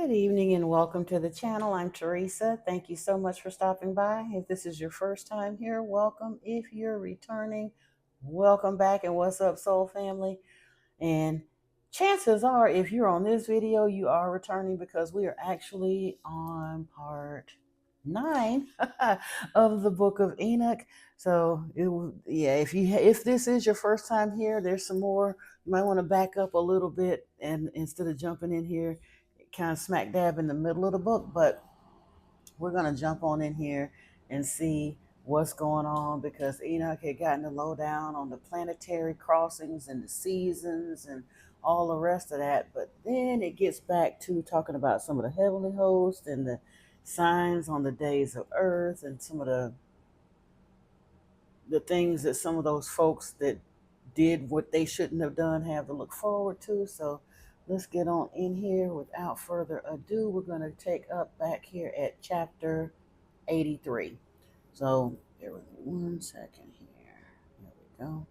Good evening and welcome to the channel. I'm Teresa. Thank you so much for stopping by. If this is your first time here, welcome. If you're returning, welcome back. And what's up, soul family? And chances are, if you're on this video, you are returning because we are actually on part 9 of the book of Enoch. So, yeah, if this is your first time here, there's some more. You might want to back up a little bit and instead of jumping in here, kind of smack dab in the middle of the book. But we're going to jump on in here and see what's going on because Enoch had gotten the lowdown on the planetary crossings and the seasons and all the rest of that. But then it gets back to talking about some of the heavenly hosts and the signs on the days of earth and some of the things that some of those folks that did what they shouldn't have done have to look forward to. So let's get on in here. Without further ado, we're going to take up back here at chapter 83. So bear with me 1 second here. There we go.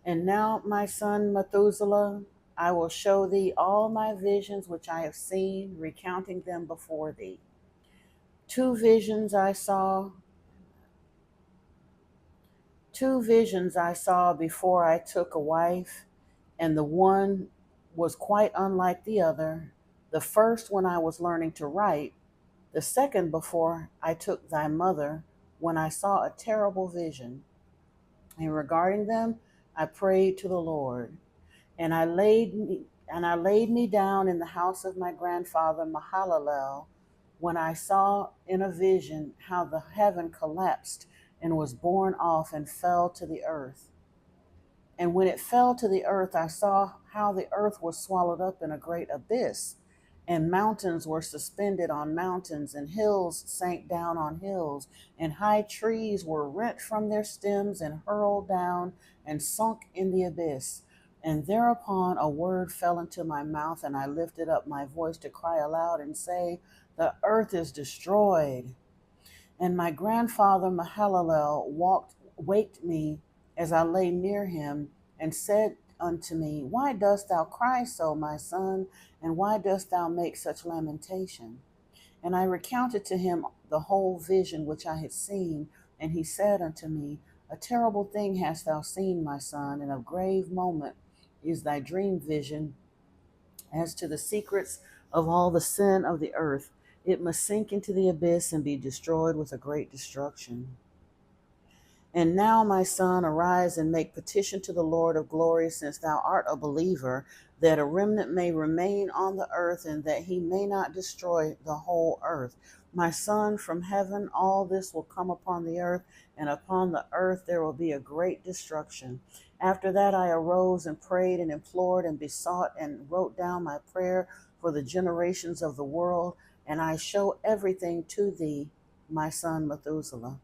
And now, my son Methuselah, I will show thee all my visions which I have seen, recounting them before thee. Two visions I saw before I took a wife, and the one was quite unlike the other. The first when I was learning to write, the second before I took thy mother, when I saw a terrible vision. And regarding them, I prayed to the Lord, and I laid me down in the house of my grandfather Mahalalel, when I saw in a vision how the heaven collapsed and was borne off and fell to the earth. And when it fell to the earth, I saw how the earth was swallowed up in a great abyss, and mountains were suspended on mountains, and hills sank down on hills, and high trees were rent from their stems and hurled down and sunk in the abyss. And thereupon a word fell into my mouth, and I lifted up my voice to cry aloud and say, the earth is destroyed. And my grandfather Mahalalel waked me as I lay near him, and said unto me, why dost thou cry so, my son? And why dost thou make such lamentation? And I recounted to him the whole vision which I had seen. And he said unto me, a terrible thing hast thou seen, my son, and of grave moment is thy dream vision. As to the secrets of all the sin of the earth, it must sink into the abyss and be destroyed with a great destruction. And now, my son, arise and make petition to the Lord of glory, since thou art a believer, that a remnant may remain on the earth, and that he may not destroy the whole earth. My son, from heaven all this will come upon the earth, and upon the earth there will be a great destruction. After that I arose and prayed and implored and besought and wrote down my prayer for the generations of the world, and I show everything to thee, my son Methuselah.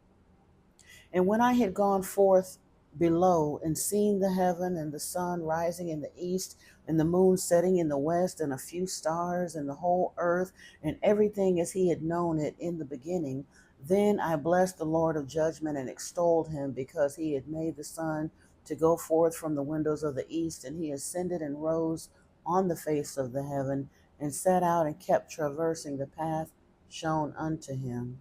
And when I had gone forth below and seen the heaven and the sun rising in the east and the moon setting in the west and a few stars and the whole earth and everything as he had known it in the beginning, then I blessed the Lord of judgment and extolled him, because he had made the sun to go forth from the windows of the east, and he ascended and rose on the face of the heaven and set out and kept traversing the path shown unto him.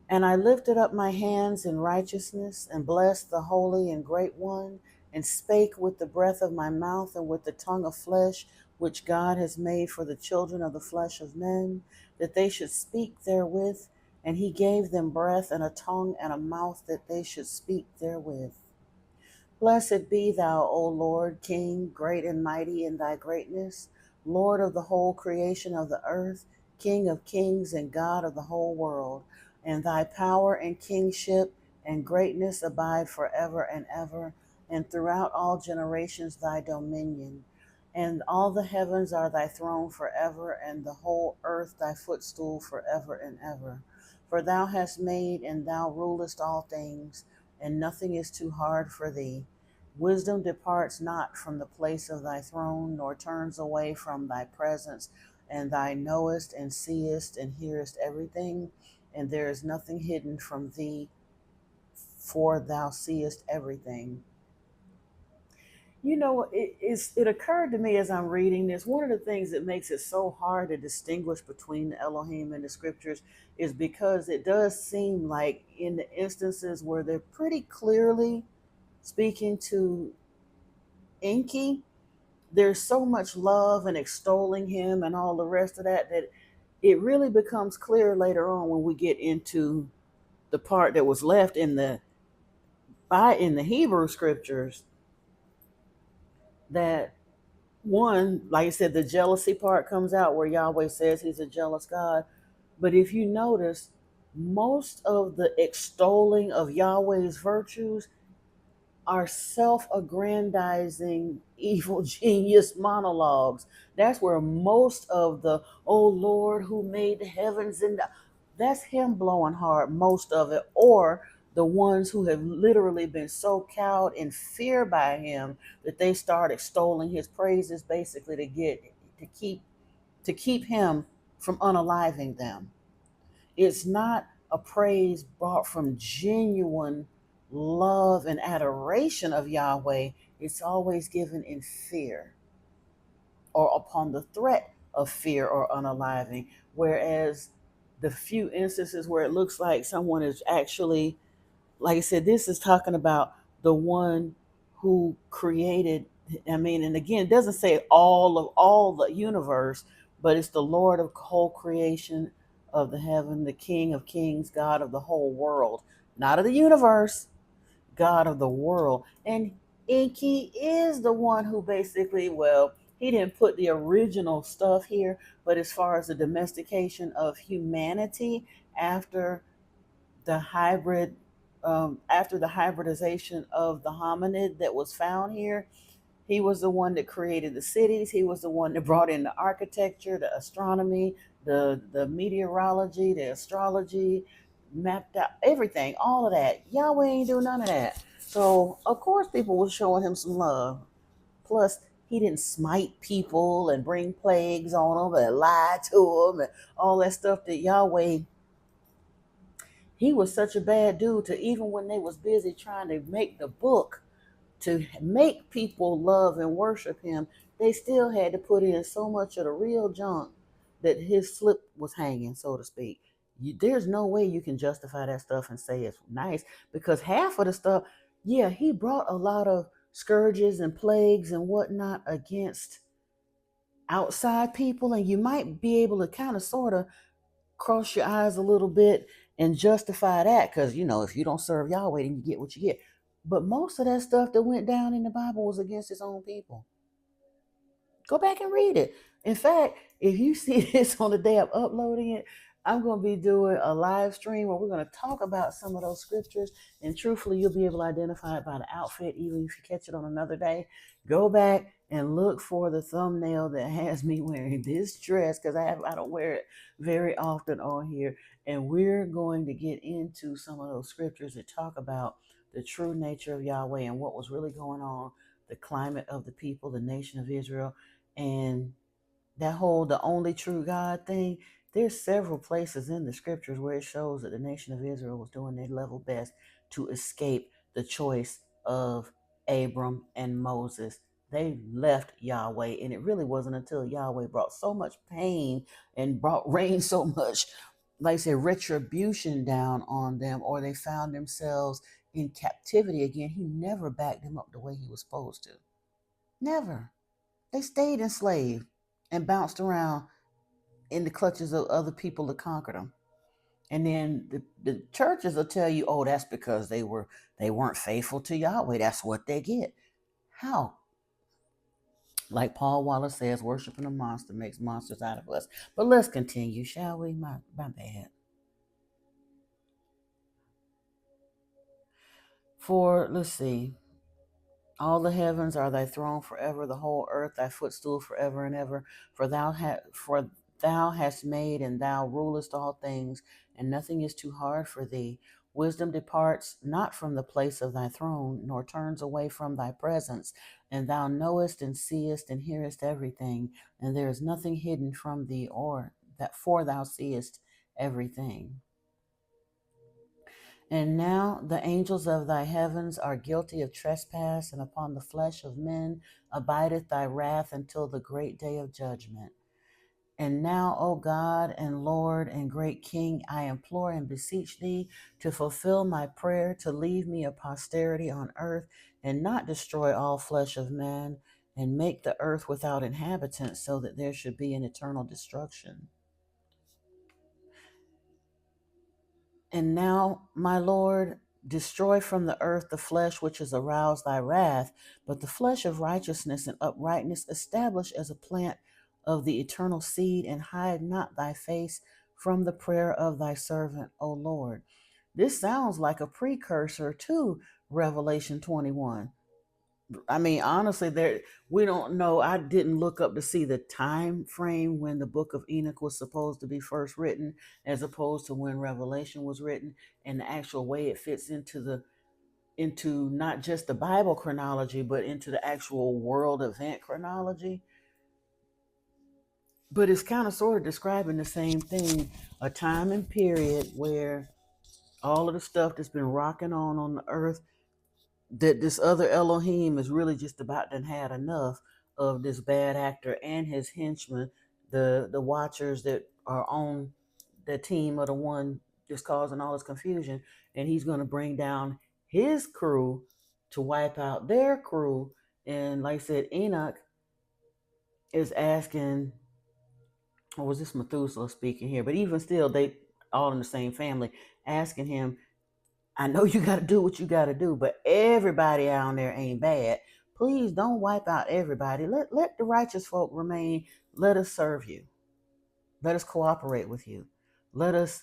And I lifted up my hands in righteousness, and blessed the Holy and Great One, and spake with the breath of my mouth and with the tongue of flesh, which God has made for the children of the flesh of men, that they should speak therewith. And he gave them breath and a tongue and a mouth, that they should speak therewith. Blessed be thou, O Lord, King, great and mighty in thy greatness, Lord of the whole creation of the earth, King of kings and God of the whole world. And thy power and kingship and greatness abide forever and ever, and throughout all generations thy dominion. And all the heavens are thy throne forever, and the whole earth thy footstool forever and ever. For thou hast made, and thou rulest all things, and nothing is too hard for thee. Wisdom departs not from the place of thy throne, nor turns away from thy presence, and thou knowest and seest and hearest everything, and there is nothing hidden from thee, for thou seest everything. It occurred to me as I'm reading this. One of the things that makes it so hard to distinguish between the Elohim and the scriptures is because it does seem like in the instances where they're pretty clearly speaking to Enki, there's so much love and extolling him and all the rest of that that it really becomes clear later on when we get into the part that was left in the Hebrew scriptures that one, like I said, the jealousy part comes out where Yahweh says he's a jealous God. But if you notice, most of the extolling of Yahweh's virtues are self-aggrandizing evil genius monologues. That's where most of the "oh Lord who made the heavens and that's him blowing hard most of it, or the ones who have literally been so cowed in fear by him that they start extolling his praises basically to keep to keep him from unaliving them. It's not a praise brought from genuine love and adoration of Yahweh. It's always given in fear or upon the threat of fear or unaliving. Whereas the few instances where it looks like someone is actually, like I said, this is talking about the one who created. I mean, and again, it doesn't say all the universe, but it's the Lord of whole creation of the heaven, the King of kings, God of the whole world, not of the universe, God of the world. And Enki is the one who basically, well, he didn't put the original stuff here, but as far as the domestication of humanity after the after the hybridization of the hominid that was found here, he was the one that created the cities. He was the one that brought in the architecture, the astronomy, the meteorology, the astrology, mapped out everything, all of that. Yahweh ain't do none of that. So of course people were showing him some love. Plus, he didn't smite people and bring plagues on them and lie to them and all that stuff that Yahweh. He was such a bad dude to even when they was busy trying to make the book to make people love and worship him, they still had to put in so much of the real junk that his slip was hanging, so to speak. There's no way you can justify that stuff and say it's nice because half of the stuff, yeah, he brought a lot of scourges and plagues and whatnot against outside people, and you might be able to kind of sort of cross your eyes a little bit and justify that because if you don't serve Yahweh, then you get what you get. But most of that stuff that went down in the Bible was against his own people. Go back and read it. In fact, if you see this on the day I'm uploading it, I'm going to be doing a live stream where we're going to talk about some of those scriptures. And truthfully, you'll be able to identify it by the outfit, even if you catch it on another day. Go back and look for the thumbnail that has me wearing this dress because I don't wear it very often on here. And we're going to get into some of those scriptures that talk about the true nature of Yahweh and what was really going on, the climate of the people, the nation of Israel, and that whole the only true God thing. There's several places in the scriptures where it shows that the nation of Israel was doing their level best to escape the choice of Abram and Moses. They left Yahweh, and it really wasn't until Yahweh brought so much pain and brought rain so much, like I said, retribution down on them, or they found themselves in captivity again. He never backed them up the way he was supposed to. Never. They stayed enslaved and bounced around in the clutches of other people that conquered them. And then the churches will tell you, oh, that's because they weren't faithful to Yahweh. That's what they get. How? Like Paul Wallace says, worshiping a monster makes monsters out of us. But let's continue, shall we? My bad. For let's see. All the heavens are thy throne forever, the whole earth thy footstool forever and ever. For thou hast made, and thou rulest all things, and nothing is too hard for thee. Wisdom departs not from the place of thy throne, nor turns away from thy presence. And thou knowest and seest and hearest everything, and there is nothing hidden from thee, or that for thou seest everything. And now the angels of thy heavens are guilty of trespass, and upon the flesh of men abideth thy wrath until the great day of judgment. And now, O God and Lord and great King, I implore and beseech thee to fulfill my prayer, to leave me a posterity on earth, and not destroy all flesh of man, and make the earth without inhabitants, so that there should be an eternal destruction. And now, my Lord, destroy from the earth the flesh which has aroused thy wrath, but the flesh of righteousness and uprightness establish as a plant of the eternal seed, and hide not thy face from the prayer of thy servant, O Lord. This sounds like a precursor to Revelation 21. I mean, honestly, there we don't know. I didn't look up to see the time frame when the book of Enoch was supposed to be first written, as opposed to when Revelation was written, and the actual way it fits into not just the Bible chronology, but into the actual world event chronology. But it's kind of sort of describing the same thing, a time and period where all of the stuff that's been rocking on the earth, that this other Elohim is really just about to had enough of this bad actor and his henchmen, the watchers that are on the team of the one just causing all this confusion, and he's going to bring down his crew to wipe out their crew. And like I said, Enoch is asking, or was this Methuselah speaking here? But even still, they all in the same family, asking him, I know you got to do what you got to do, but everybody out there ain't bad. Please don't wipe out everybody. Let the righteous folk remain. Let us serve you. Let us cooperate with you. Let us,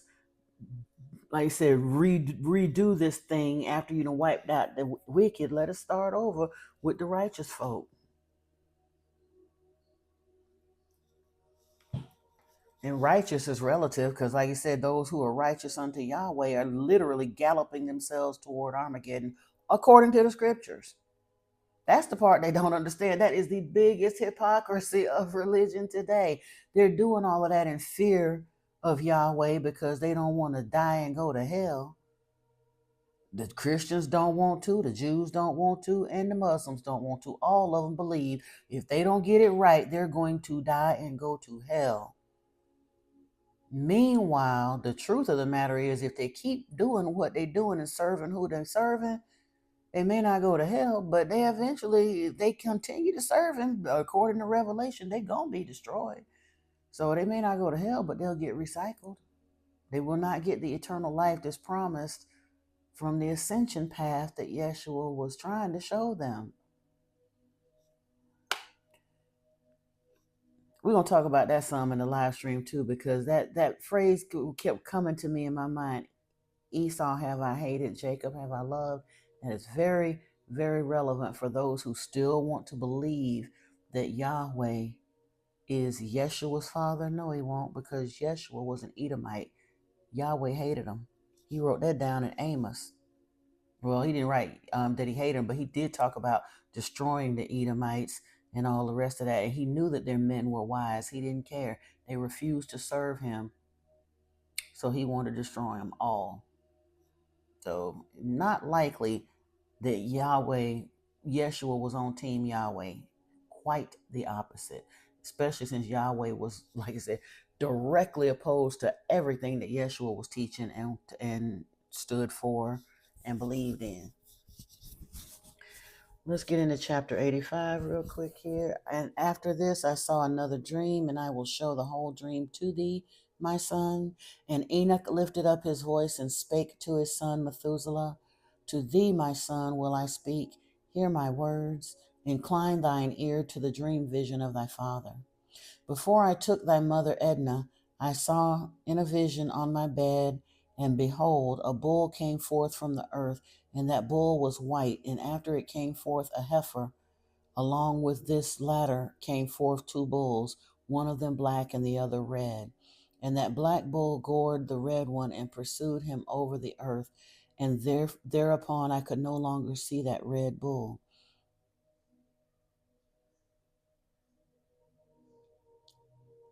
like I said, redo this thing after you done wiped out the wicked. Let us start over with the righteous folk. And righteous is relative because, like I said, those who are righteous unto Yahweh are literally galloping themselves toward Armageddon according to the scriptures. That's the part they don't understand. That is the biggest hypocrisy of religion today. They're doing all of that in fear of Yahweh because they don't want to die and go to hell. The Christians don't want to, the Jews don't want to, and the Muslims don't want to. All of them believe if they don't get it right, they're going to die and go to hell. Meanwhile, the truth of the matter is if they keep doing what they're doing and serving who they're serving, they may not go to hell, but they eventually, if they continue to serve him, according to Revelation, they're going to be destroyed. So they may not go to hell, but they'll get recycled. They will not get the eternal life that's promised from the ascension path that Yeshua was trying to show them. We're going to talk about that some in the live stream too, because that phrase kept coming to me in my mind. Esau have I hated, Jacob have I loved. And it's very, very relevant for those who still want to believe that Yahweh is Yeshua's father. No, he won't, because Yeshua was an Edomite. Yahweh hated him. He wrote that down in Amos. Well, he didn't write that he hated him, but he did talk about destroying the Edomites and all the rest of that. And he knew that their men were wise. He didn't care. They refused to serve him, so he wanted to destroy them all. So not likely that Yeshua was on team Yahweh. Quite the opposite. Especially since Yahweh was, like I said, directly opposed to everything that Yeshua was teaching and stood for and believed in. Let's get into chapter 85 real quick here. And after this, I saw another dream, and I will show the whole dream to thee, my son. And Enoch lifted up his voice and spake to his son Methuselah, to thee, my son, will I speak. Hear my words. Incline thine ear to the dream vision of thy father. Before I took thy mother Edna, I saw in a vision on my bed, and behold, a bull came forth from the earth, and that bull was white, and after it came forth a heifer. Along with this latter came forth two bulls, one of them black and the other red. And that black bull gored the red one and pursued him over the earth, and thereupon I could no longer see that red bull.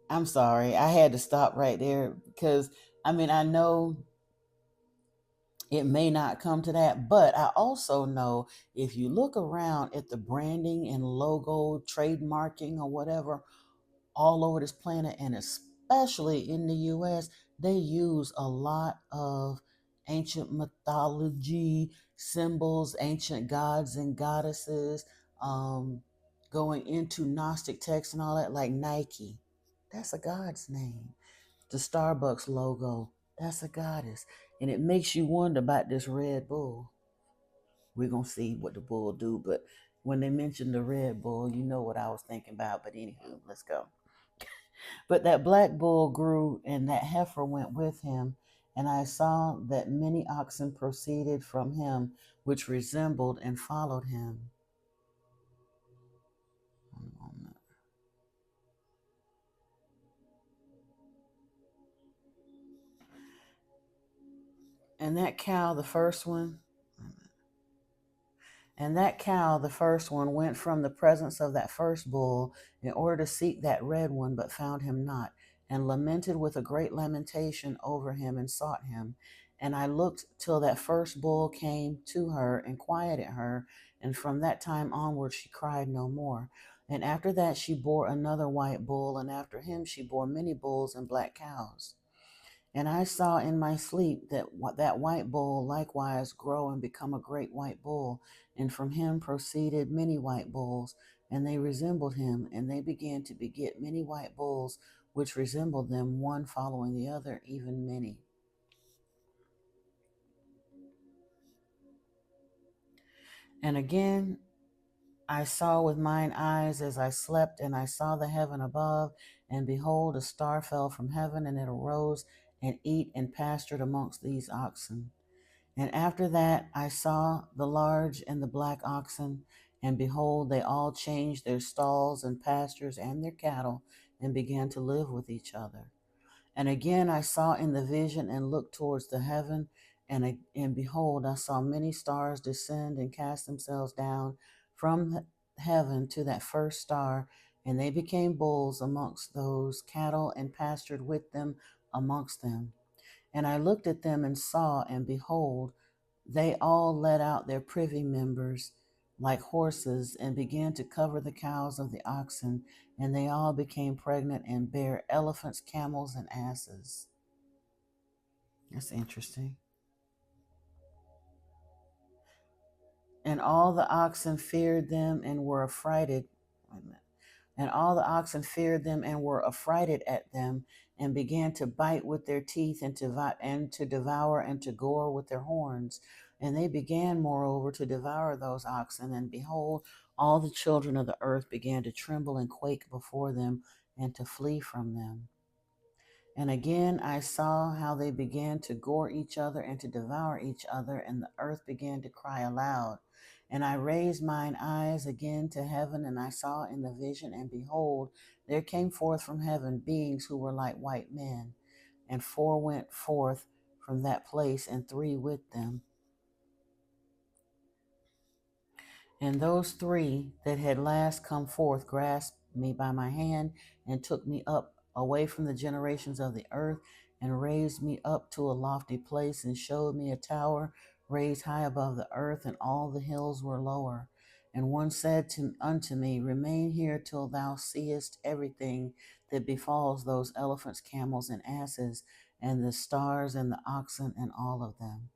I'm sorry, I had to stop right there because I mean I know It may not come to that, but I also know if you look around at the branding and logo, trademarking, or whatever, all over this planet, and especially in the US, they use a lot of ancient mythology, symbols, ancient gods and goddesses, um, going into Gnostic texts and all that, like Nike. That's a god's name. The Starbucks logo, that's a goddess. And it makes you wonder about this Red Bull. We're going to see what the bull do, but when they mentioned the Red Bull, you know what I was thinking about. But anywho, let's go. But that black bull grew, and that heifer went with him. And I saw that many oxen proceeded from him, which resembled and followed him. One moment. And that cow, the first one, And that cow, the first one, went from the presence of that first bull in order to seek that red one, but found him not, and lamented with a great lamentation over him and sought him. And I looked till that first bull came to her and quieted her, and from that time onward she cried no more. And after that she bore another white bull, and after him she bore many bulls and black cows. And I saw in my sleep that white bull likewise grow and become a great white bull, and from him proceeded many white bulls, and they resembled him, and they began to beget many white bulls, which resembled them, one following the other, even many. And again I saw with mine eyes as I slept, and I saw the heaven above, and behold, a star fell from heaven, and it arose and eat and pastured amongst these oxen. And after that I saw the large and the black oxen, and behold, they all changed their stalls and pastures and their cattle, and began to live with each other. And again I saw in the vision and looked towards the heaven, and behold, I saw many stars descend and cast themselves down from heaven to that first star, and they became bulls amongst those cattle, and pastured with them amongst them. And I looked at them and saw, and behold, they all let out their privy members like horses, and began to cover the cows of the oxen, and they all became pregnant and bare elephants, camels, and asses. That's interesting. And all the oxen feared them and were affrighted. Wait a minute. And all the oxen feared them and were affrighted at them, and began to bite with their teeth, and to devour and to gore with their horns. And they began, moreover, to devour those oxen. And behold, all the children of the earth began to tremble and quake before them, and to flee from them. And again I saw how they began to gore each other and to devour each other, and the earth began to cry aloud. And I raised mine eyes again to heaven, and I saw in the vision, and behold, there came forth from heaven beings who were like white men, and four went forth from that place, and three with them. And those three that had last come forth grasped me by my hand, and took me up away from the generations of the earth, and raised me up to a lofty place, and showed me a tower raised high above the earth, and all the hills were lower. And one said unto me, Remain here till thou seest everything that befalls those elephants, camels, and asses, and the stars, and the oxen, and all of them.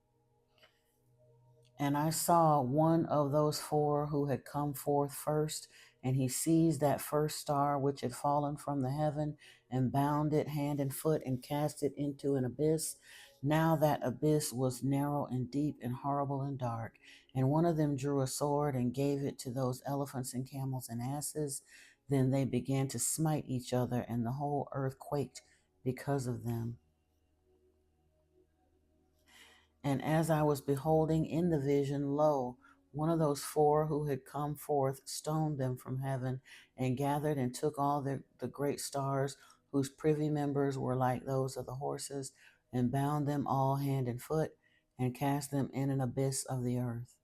And I saw one of those four who had come forth first, and he seized that first star which had fallen from the heaven, and bound it hand and foot, and cast it into an abyss. Now that abyss was narrow and deep and horrible and dark. And one of them drew a sword and gave it to those elephants and camels and asses. Then they began to smite each other, and the whole earth quaked because of them. And as I was beholding in the vision, lo, one of those four who had come forth stoned them from heaven, and gathered and took all the great stars, whose privy members were like those of the horses, and bound them all hand and foot, and cast them in an abyss of the earth.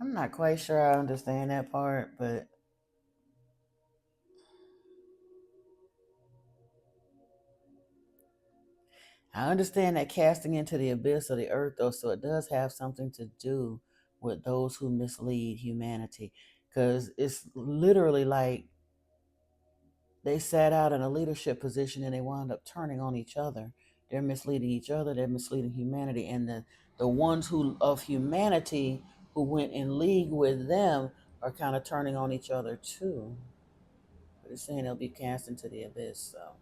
I'm not quite sure I understand that part, but I understand that casting into the abyss of the earth, though, so it does have something to do with those who mislead humanity. Because it's literally like they sat out in a leadership position and they wound up turning on each other. They're misleading each other, they're misleading humanity. And the ones who of humanity who went in league with them are kind of turning on each other too. But it's saying they'll be cast into the abyss. So,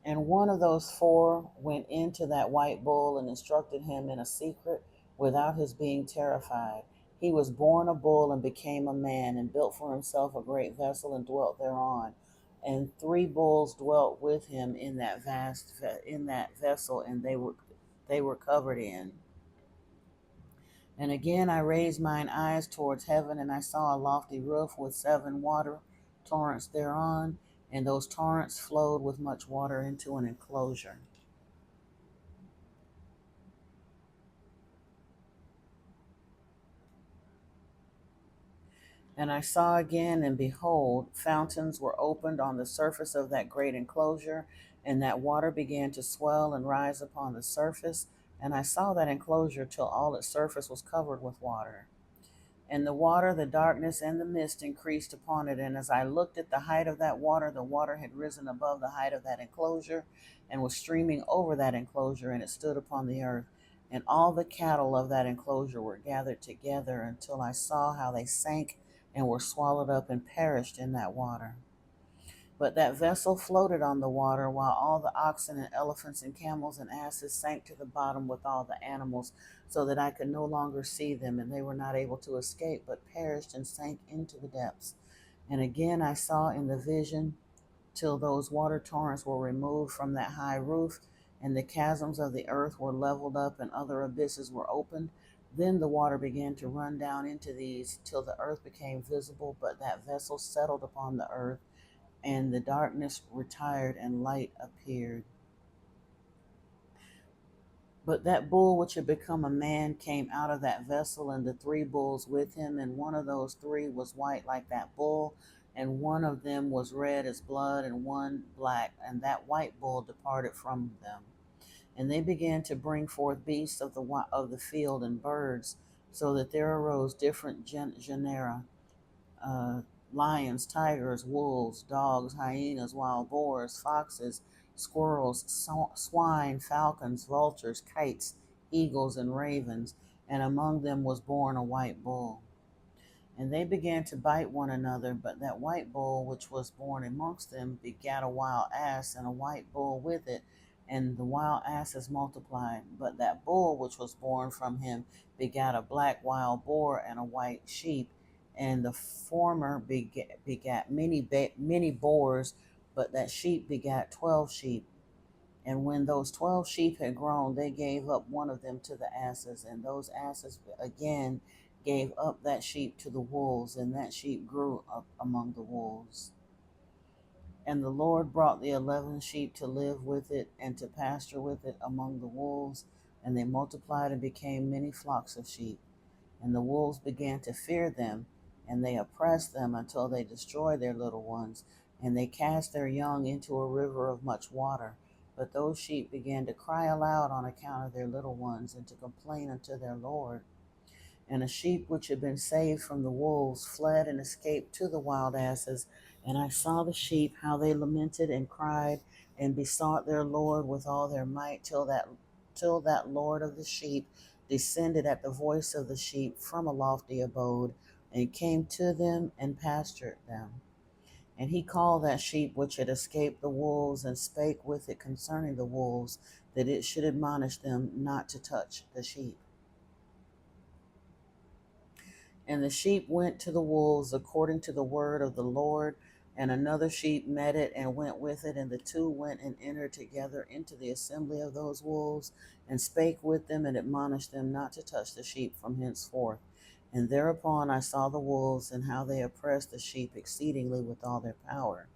and one of those four went into that white bull and instructed him in a secret without his being terrified. He was born a bull and became a man and built for himself a great vessel and dwelt thereon. And three bulls dwelt with him in that in that vessel, and they were covered in. And again I raised mine eyes towards heaven, and I saw a lofty roof with seven water torrents thereon, and those torrents flowed with much water into an enclosure. And I saw again, and behold, fountains were opened on the surface of that great enclosure, and that water began to swell and rise upon the surface. And I saw that enclosure till all its surface was covered with water. And the water, the darkness, and the mist increased upon it. And as I looked at the height of that water, the water had risen above the height of that enclosure and was streaming over that enclosure, and it stood upon the earth. And all the cattle of that enclosure were gathered together until I saw how they sank and were swallowed up and perished in that water. But that vessel floated on the water, while all the oxen and elephants and camels and asses sank to the bottom with all the animals, so that I could no longer see them, and they were not able to escape, but perished and sank into the depths. And again I saw in the vision till those water torrents were removed from that high roof, and the chasms of the earth were leveled up, and other abysses were opened. Then the water began to run down into these till the earth became visible, but that vessel settled upon the earth, and the darkness retired and light appeared. But that bull which had become a man came out of that vessel, and the three bulls with him, and one of those three was white like that bull, and one of them was red as blood, and one black, and that white bull departed from them. And they began to bring forth beasts of the field and birds, so that there arose different genera, uh, lions, tigers, wolves, dogs, hyenas, wild boars, foxes, squirrels, swine, falcons, vultures, kites, eagles, and ravens. And among them was born a white bull. And they began to bite one another, but that white bull which was born amongst them begat a wild ass, and a white bull with it, and the wild asses multiplied. But that bull which was born from him begat a black wild boar and a white sheep, and the former begat many boars, but that sheep begat 12 sheep. And when those 12 sheep had grown, they gave up one of them to the asses, and those asses again gave up that sheep to the wolves, and that sheep grew up among the wolves. And the Lord brought the 11 sheep to live with it and to pasture with it among the wolves, and they multiplied and became many flocks of sheep. And the wolves began to fear them, and they oppressed them until they destroyed their little ones, and they cast their young into a river of much water. But those sheep began to cry aloud on account of their little ones, and to complain unto their Lord. And a sheep which had been saved from the wolves fled and escaped to the wild asses. And I saw the sheep, how they lamented and cried and besought their Lord with all their might, till that Lord of the sheep descended at the voice of the sheep from a lofty abode, and came to them and pastured them. And he called that sheep which had escaped the wolves, and spake with it concerning the wolves, that it should admonish them not to touch the sheep. And the sheep went to the wolves according to the word of the Lord. And another sheep met it and went with it, and the two went and entered together into the assembly of those wolves, and spake with them and admonished them not to touch the sheep from henceforth. And thereupon I saw the wolves, and how they oppressed the sheep exceedingly with all their power.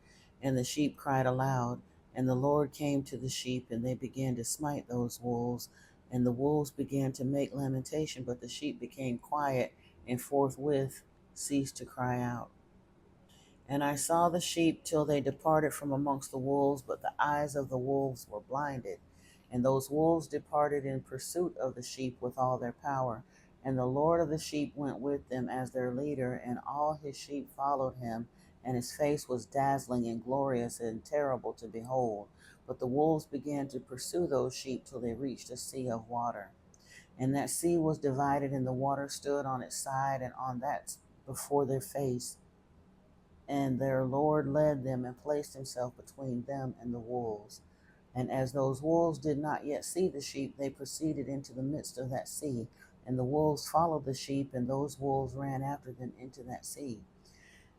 And the sheep cried aloud, and the Lord came to the sheep, and they began to smite those wolves. And the wolves began to make lamentation, but the sheep became quiet and forthwith ceased to cry out. And I saw the sheep till they departed from amongst the wolves, but the eyes of the wolves were blinded. And those wolves departed in pursuit of the sheep with all their power. And the Lord of the sheep went with them as their leader, and all his sheep followed him. And his face was dazzling and glorious and terrible to behold. But the wolves began to pursue those sheep till they reached a sea of water. And that sea was divided, and the water stood on its side and on that before their face. And their Lord led them and placed himself between them and the wolves. And as those wolves did not yet see the sheep, they proceeded into the midst of that sea. And the wolves followed the sheep, and those wolves ran after them into that sea.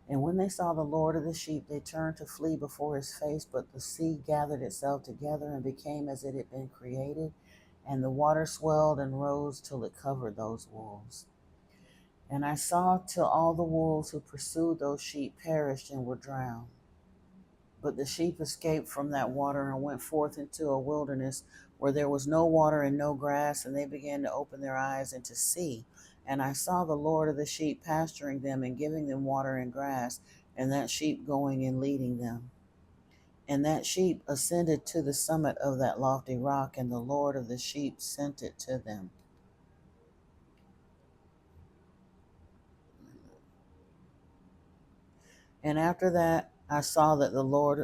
And when they saw the Lord of the sheep, they turned to flee before his face, but the sea gathered itself together and became as it had been created, and the water swelled and rose till it covered those wolves. And I saw till all the wolves who pursued those sheep perished and were drowned. But the sheep escaped from that water and went forth into a wilderness where there was no water and no grass, and they began to open their eyes and to see. And I saw the Lord of the sheep pasturing them and giving them water and grass, and that sheep going and leading them. And that sheep ascended to the summit of that lofty rock, and the Lord of the sheep sent it to them. And after that I saw the Lord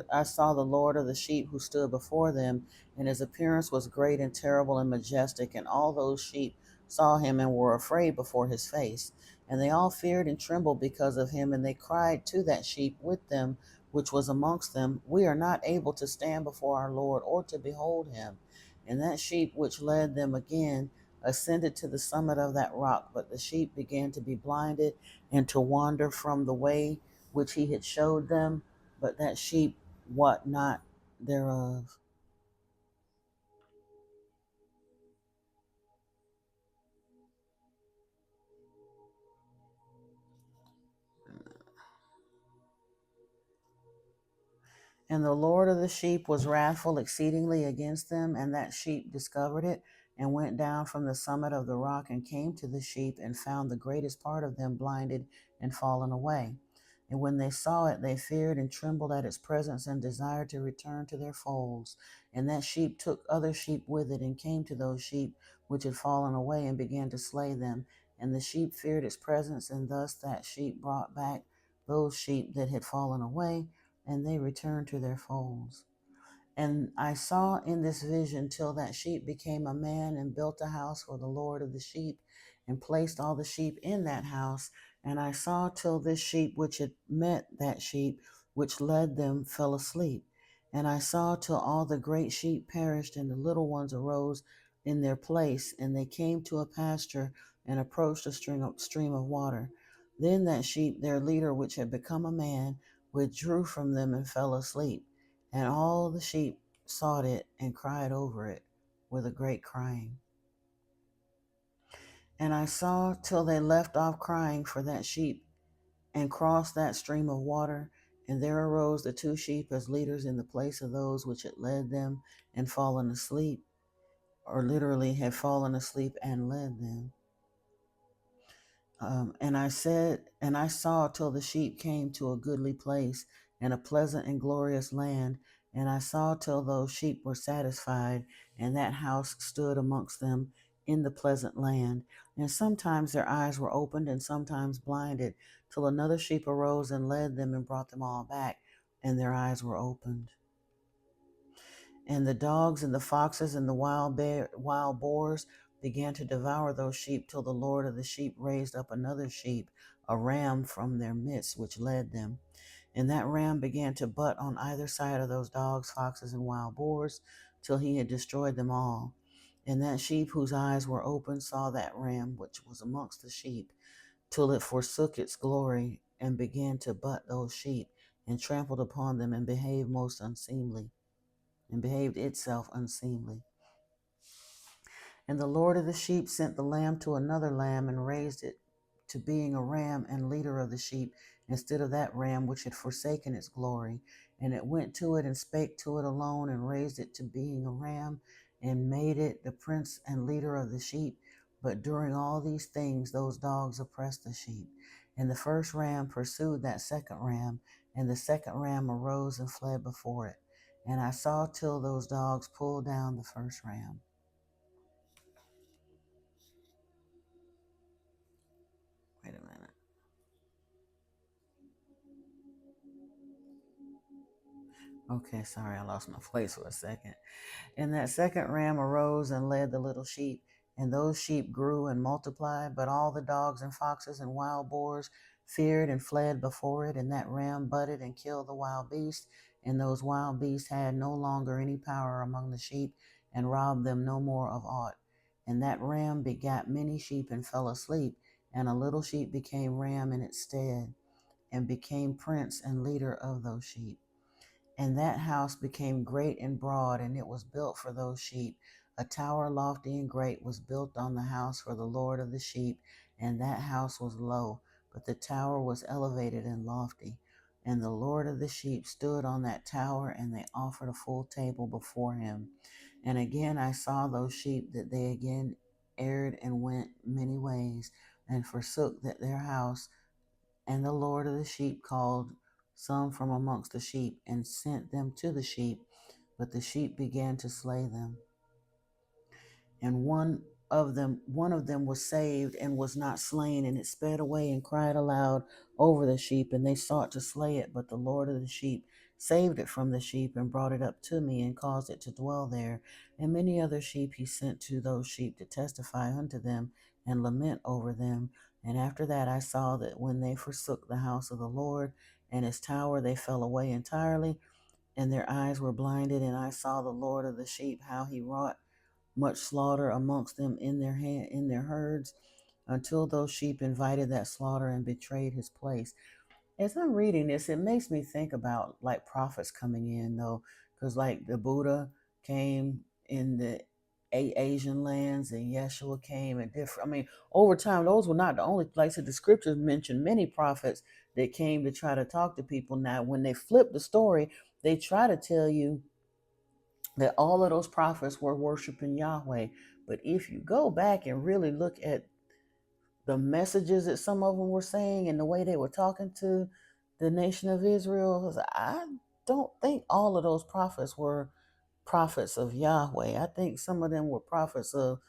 of the sheep who stood before them, and his appearance was great and terrible and majestic, and all those sheep saw him and were afraid before his face. And they all feared and trembled because of him, and they cried to that sheep with them which was amongst them, We are not able to stand before our Lord, or to behold him. And that sheep which led them again ascended to the summit of that rock, but the sheep began to be blinded and to wander from the way which he had showed them, but that sheep wot not thereof. And the Lord of the sheep was wrathful exceedingly against them, and that sheep discovered it, and went down from the summit of the rock, and came to the sheep, and found the greatest part of them blinded and fallen away. And when they saw it, they feared and trembled at its presence, and desired to return to their folds. And that sheep took other sheep with it, and came to those sheep which had fallen away, and began to slay them. And the sheep feared its presence, and thus that sheep brought back those sheep that had fallen away, and they returned to their folds. And I saw in this vision till that sheep became a man and built a house for the Lord of the sheep, and placed all the sheep in that house. And I saw till this sheep which had met that sheep which led them fell asleep. And I saw till all the great sheep perished, and the little ones arose in their place, and they came to a pasture and approached a stream of water. Then that sheep, their leader, which had become a man, withdrew from them and fell asleep. And all the sheep sought it and cried over it with a great crying. And I saw till they left off crying for that sheep and crossed that stream of water. And there arose the two sheep as leaders in the place of those which had led them and fallen asleep, or literally had fallen asleep and led them. And I saw till the sheep came to a goodly place and a pleasant and glorious land. And I saw till those sheep were satisfied, and that house stood amongst them in the pleasant land. And sometimes their eyes were opened, and sometimes blinded, till another sheep arose and led them and brought them all back, and their eyes were opened. And the dogs and the foxes and the wild boars began to devour those sheep, till the Lord of the sheep raised up another sheep, a ram from their midst, which led them. And that ram began to butt on either side of those dogs, foxes, and wild boars, till he had destroyed them all. And that sheep whose eyes were open saw that ram which was amongst the sheep, till it forsook its glory, and began to butt those sheep, and trampled upon them, and behaved most unseemly, and behaved itself unseemly. And the Lord of the sheep sent the lamb to another lamb, and raised it to being a ram and leader of the sheep, instead of that ram which had forsaken its glory. And it went to it and spake to it alone, and raised it to being a ram, and made it the prince and leader of the sheep. But during all these things those dogs oppressed the sheep. And the first ram pursued that second ram, And the second ram arose and fled before it. And I saw till those dogs pulled down the first ram. Wait a minute. Okay, sorry, I lost my place for a second. And that second ram arose and led the little sheep, and those sheep grew and multiplied, but all the dogs and foxes and wild boars feared and fled before it, and that ram butted and killed the wild beasts, and those wild beasts had no longer any power among the sheep, and robbed them no more of aught. And that ram begat many sheep and fell asleep, and a little sheep became ram in its stead, and became prince and leader of those sheep. And that house became great and broad, and it was built for those sheep. A tower lofty and great was built on the house for the Lord of the sheep, and that house was low, but the tower was elevated and lofty. And the Lord of the sheep stood on that tower, and they offered a full table before him. And again I saw those sheep that they again erred and went many ways, and forsook that their house. And the Lord of the sheep called some from amongst the sheep, and sent them to the sheep, but the sheep began to slay them. And one of them was saved and was not slain, and it sped away and cried aloud over the sheep, and they sought to slay it, but the Lord of the sheep saved it from the sheep, and brought it up to me, and caused it to dwell there. And many other sheep he sent to those sheep to testify unto them and lament over them. And after that I saw that when they forsook the house of the Lord and his tower, they fell away entirely, and their eyes were blinded. And I saw the Lord of the sheep, how he wrought much slaughter amongst them in their herds, until those sheep invited that slaughter and betrayed his place. As I'm reading this, it makes me think about like prophets coming in, though, because like the Buddha came in the Asian lands, and Yeshua came at different. I mean, over time, those were not the only. Like I said, the scriptures mention many prophets that came to try to talk to people. Now, when they flip the story, they try to tell you that all of those prophets were worshiping Yahweh. But if you go back and really look at the messages that some of them were saying and the way they were talking to the nation of Israel, I don't think all of those prophets were prophets of Yahweh. I think some of them were prophets of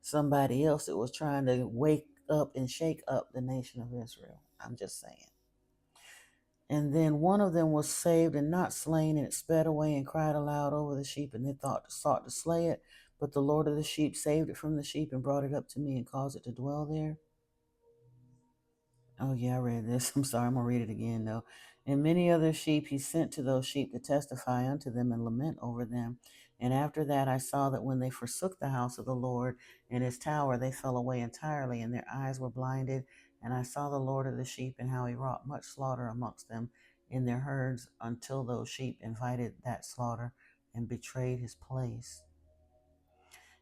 somebody else that was trying to wake up and shake up the nation of Israel. I'm just saying. And then one of them was saved and not slain, and it sped away and cried aloud over the sheep, and they sought to slay it. But the Lord of the sheep saved it from the sheep, and brought it up to me, and caused it to dwell there. Oh, yeah, I read this. I'm sorry, I'm going to read it again, though. And many other sheep he sent to those sheep to testify unto them and lament over them. And after that I saw that when they forsook the house of the Lord and his tower, they fell away entirely, and their eyes were blinded. And I saw the Lord of the sheep, and how he wrought much slaughter amongst them in their herds, until those sheep invited that slaughter and betrayed his place.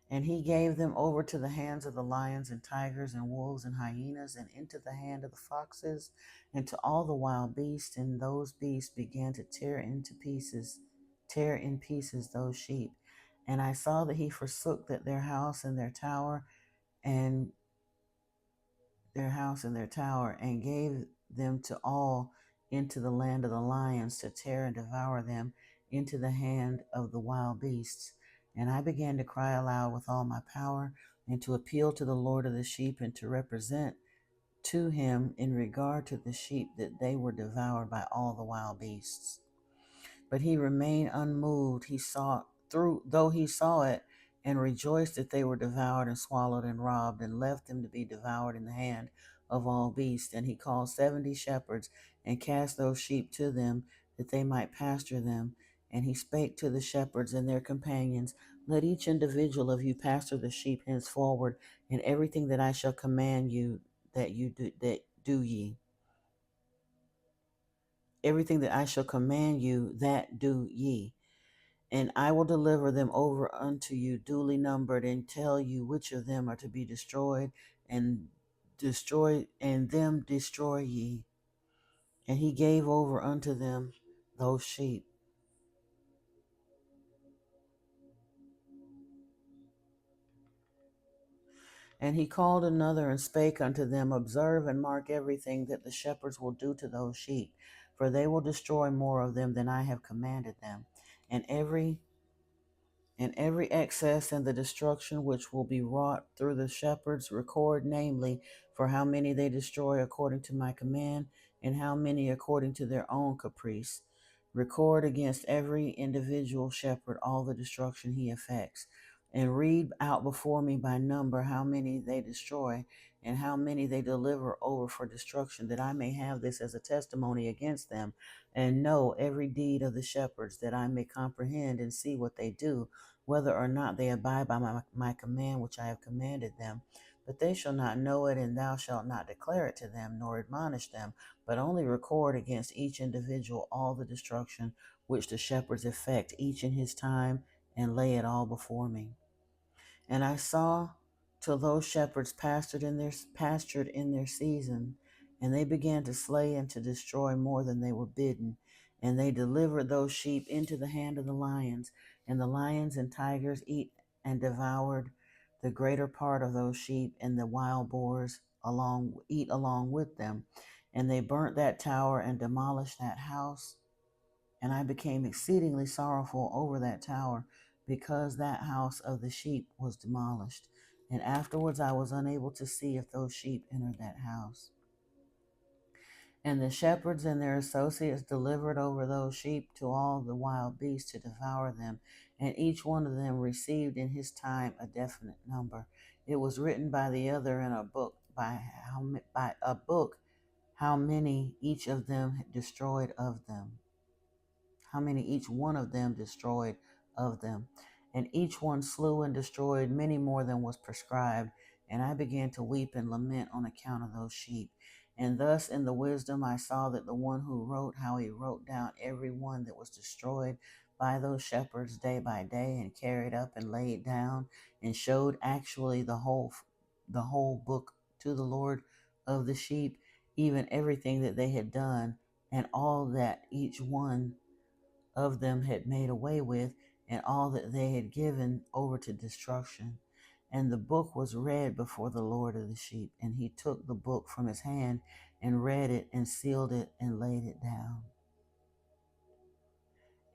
And he gave them over to the hands of the lions and tigers and wolves and hyenas, and into the hand of the foxes, and to all the wild beasts. And those beasts began to tear in pieces those sheep. And I saw that he forsook that their house and their tower, and and gave them to all into the land of the lions, to tear and devour them into the hand of the wild beasts. And I began to cry aloud with all my power, and to appeal to the Lord of the sheep, and to represent to him in regard to the sheep, that they were devoured by all the wild beasts. But he remained unmoved. Though he saw it, and rejoiced that they were devoured and swallowed and robbed, and left them to be devoured in the hand of all beasts. And he called 70 shepherds, and cast those sheep to them, that they might pasture them. And he spake to the shepherds and their companions, Let each individual of you pasture the sheep henceforward, and everything that I shall command you, that do ye. Everything that I shall command you, that do ye. And I will deliver them over unto you duly numbered, and tell you which of them are to be destroyed, and them destroy ye. And he gave over unto them those sheep. And he called another and spake unto them, Observe and mark everything that the shepherds will do to those sheep. for they will destroy more of them than I have commanded them. And every excess and the destruction which will be wrought through the shepherds record, namely, for how many they destroy according to my command, and how many according to their own caprice. Record against every individual shepherd all the destruction he effects, and read out before me by number how many they destroy, and how many they deliver over for destruction, that I may have this as a testimony against them, and know every deed of the shepherds, that I may comprehend and see what they do, whether or not they abide by my command which I have commanded them. But they shall not know it, and thou shalt not declare it to them, nor admonish them, but only record against each individual all the destruction which the shepherds effect, each in his time, and lay it all before me. And I saw till those shepherds pastured in their season, and they began to slay and to destroy more than they were bidden. And they delivered those sheep into the hand of the lions, and the lions and tigers eat and devoured the greater part of those sheep, and the wild boars eat along with them. And they burnt that tower and demolished that house. And I became exceedingly sorrowful over that tower, because that house of the sheep was demolished. And afterwards I was unable to see if those sheep entered that house. And the shepherds and their associates delivered over those sheep to all the wild beasts to devour them, and each one of them received in his time a definite number. It was written by the other in a book how many each of them destroyed of them. How many each one of them destroyed of them. And each one slew and destroyed many more than was prescribed. And I began to weep and lament on account of those sheep. And thus in the wisdom I saw that the one who wrote, how he wrote down every one that was destroyed by those shepherds day by day, and carried up and laid down, and showed actually the whole book to the Lord of the sheep, even everything that they had done, and all that each one of them had made away with, and all that they had given over to destruction. And the book was read before the Lord of the sheep, and he took the book from his hand and read it and sealed it and laid it down.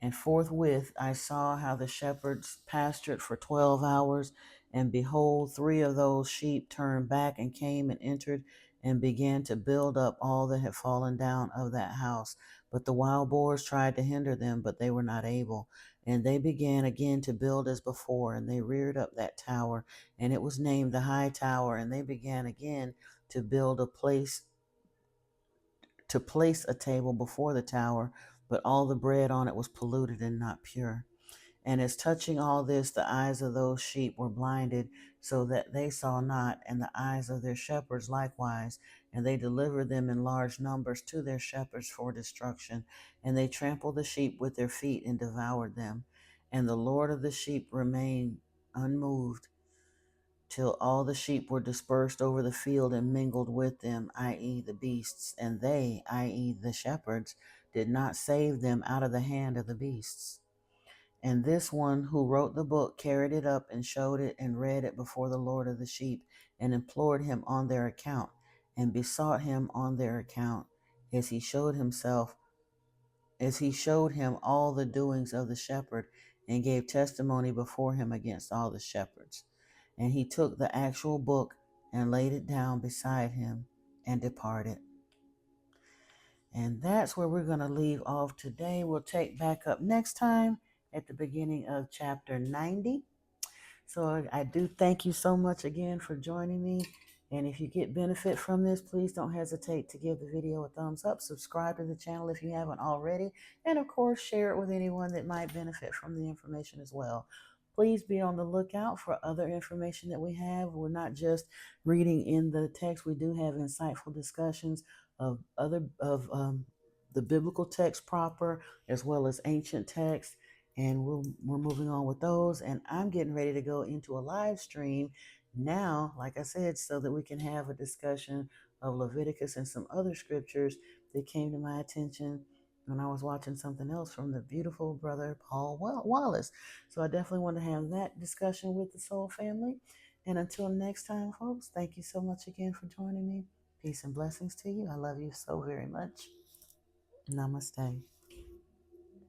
And forthwith I saw how the shepherds pastured for 12 hours, and behold, 3 of those sheep turned back and came and entered and began to build up all that had fallen down of that house. But the wild boars tried to hinder them, but they were not able. And they began again to build as before, and they reared up that tower, and it was named the High Tower. And they began again to build place a table before the tower, but all the bread on it was polluted and not pure. And as touching all this, the eyes of those sheep were blinded, so that they saw not, and the eyes of their shepherds likewise. And they delivered them in large numbers to their shepherds for destruction. And they trampled the sheep with their feet and devoured them. And the Lord of the sheep remained unmoved, till all the sheep were dispersed over the field and mingled with them, i.e., the beasts, and they, i.e., the shepherds, did not save them out of the hand of the beasts. And this one who wrote the book carried it up and showed it and read it before the Lord of the sheep, and implored him on their account, and besought him on their account, as he showed him all the doings of the shepherd, and gave testimony before him against all the shepherds. And he took the actual book and laid it down beside him and departed. And that's where we're going to leave off today. We'll take back up next time at the beginning of chapter 90. So I do thank you so much again for joining me. And if you get benefit from this, please don't hesitate to give the video a thumbs up. Subscribe to the channel if you haven't already. And of course, share it with anyone that might benefit from the information as well. Please be on the lookout for other information that we have. We're not just reading in the text. We do have insightful discussions of the biblical text proper, as well as ancient text. And we're moving on with those. And I'm getting ready to go into a live stream now, like I said, so that we can have a discussion of Leviticus and some other scriptures that came to my attention when I was watching something else from the beautiful brother Paul Wallace. So I definitely want to have that discussion with the Soul family. And until next time, folks, thank you so much again for joining me. Peace and blessings to you. I love you so very much. Namaste.